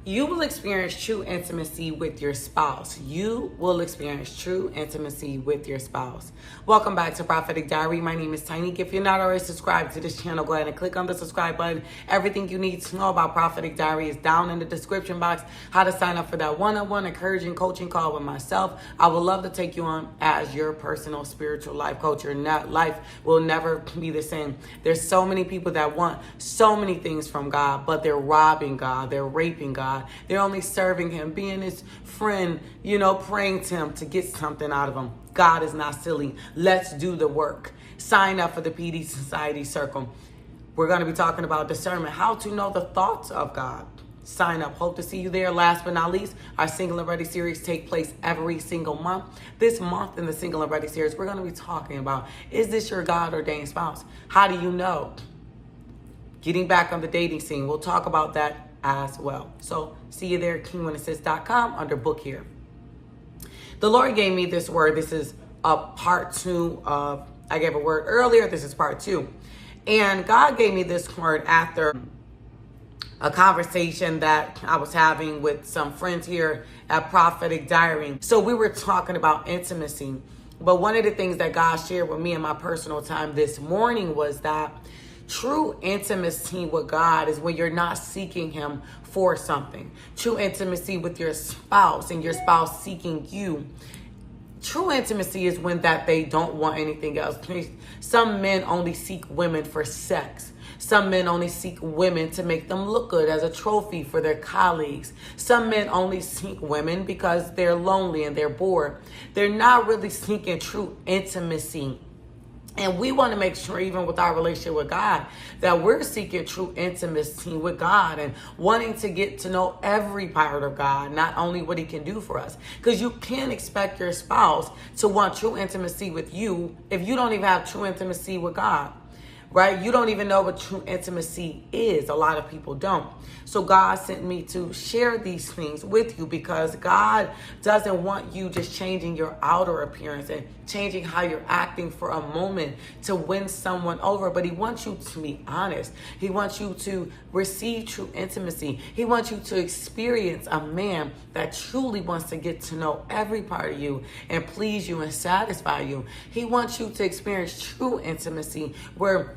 You will experience true intimacy with your spouse. You will experience true intimacy with your spouse. Welcome back to Prophetic Diary. My name is Tiny. If you're not already subscribed to this channel, go ahead and click on the subscribe button. Everything you need to know about Prophetic Diary is down in the description box. How to sign up for that one-on-one encouraging coaching call with myself. I would love to take you on as your personal spiritual life coach. Your life will never be the same. There's so many people that want so many things from God, but they're robbing God. They're raping God. They're only serving him, being his friend, praying to him to get something out of him. God is not silly. Let's do the work. Sign up for the PD Society Circle. We're going to be talking about discernment, how to know the thoughts of God. Sign up. Hope to see you there. Last but not least, our Single and Ready series take place every single month. This month in the Single and Ready series, we're going to be talking about, is this your God-ordained spouse? How do you know? Getting back on the dating scene. We'll talk about that as well. So see you there, kingwinassist.com under book here. The Lord gave me this word. This is a part 2 of, I gave a word earlier. This is part 2. And God gave me this word after a conversation that I was having with some friends here at Prophetic Diary. So we were talking about intimacy. But one of the things that God shared with me in my personal time this morning was that true intimacy with God is when you're not seeking him for something. True intimacy with your spouse and your spouse seeking you. True intimacy is when that they don't want anything else. Some men only seek women for sex. Some men only seek women to make them look good as a trophy for their colleagues. Some men only seek women because they're lonely and they're bored. They're not really seeking true intimacy. And we want to make sure, even with our relationship with God, that we're seeking true intimacy with God and wanting to get to know every part of God, not only what he can do for us. Because you can't expect your spouse to want true intimacy with you if you don't even have true intimacy with God. Right? You don't even know what true intimacy is. A lot of people don't. So God sent me to share these things with you because God doesn't want you just changing your outer appearance and changing how you're acting for a moment to win someone over. But he wants you to be honest. He wants you to receive true intimacy. He wants you to experience a man that truly wants to get to know every part of you and please you and satisfy you. He wants you to experience true intimacy where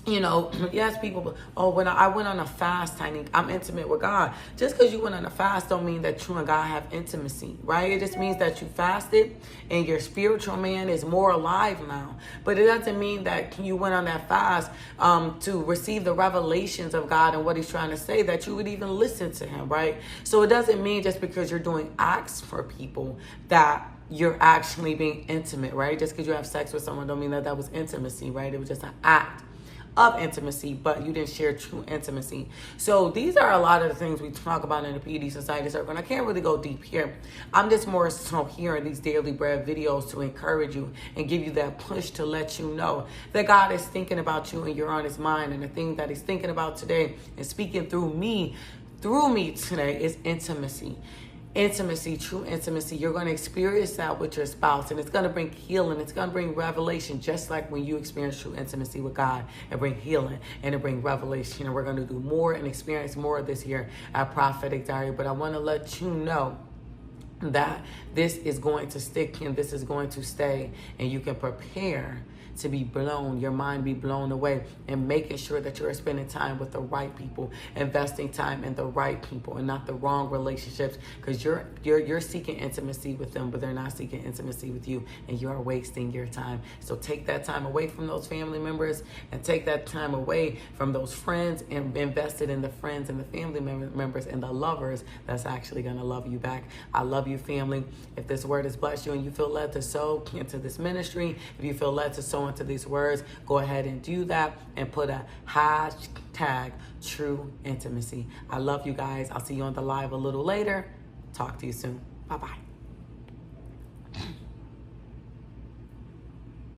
yes, people, when I went on a fast, Tiny, I'm intimate with God. Just because you went on a fast don't mean that you and God have intimacy, right? It just means that you fasted and your spiritual man is more alive now. But it doesn't mean that you went on that fast to receive the revelations of God and what he's trying to say, that you would even listen to him, right? So it doesn't mean just because you're doing acts for people that you're actually being intimate, right? Just because you have sex with someone don't mean that that was intimacy, right? It was just an act of intimacy, but you didn't share true intimacy. So these are a lot of the things we talk about in the PD Society Circle, and I can't really go deep here. I'm just more so here in these Daily Bread videos to encourage you and give you that push to let you know that God is thinking about you and you're on his mind, and the thing that he's thinking about today and speaking through me today is intimacy. Intimacy, true intimacy. You're going to experience that with your spouse, and it's going to bring healing. It's going to bring revelation, just like when you experience true intimacy with God and bring healing and to bring revelation. And we're going to do more and experience more of this here at Prophetic Diary. But I want to let you know that this is going to stick and this is going to stay, and you can prepare to be blown, your mind be blown away, and making sure that you're spending time with the right people, investing time in the right people and not the wrong relationships, because you're seeking intimacy with them, but they're not seeking intimacy with you, and you are wasting your time. So take that time away from those family members and take that time away from those friends and invest it in the friends and the family members and the lovers that's actually going to love you back. I love you, family. If this word has blessed you and you feel led to sow into this ministry, if you feel led to sow into these words, go ahead and do that and put a hashtag true intimacy. I love you guys. I'll see you on the live a little later. Talk to you soon. Bye-bye.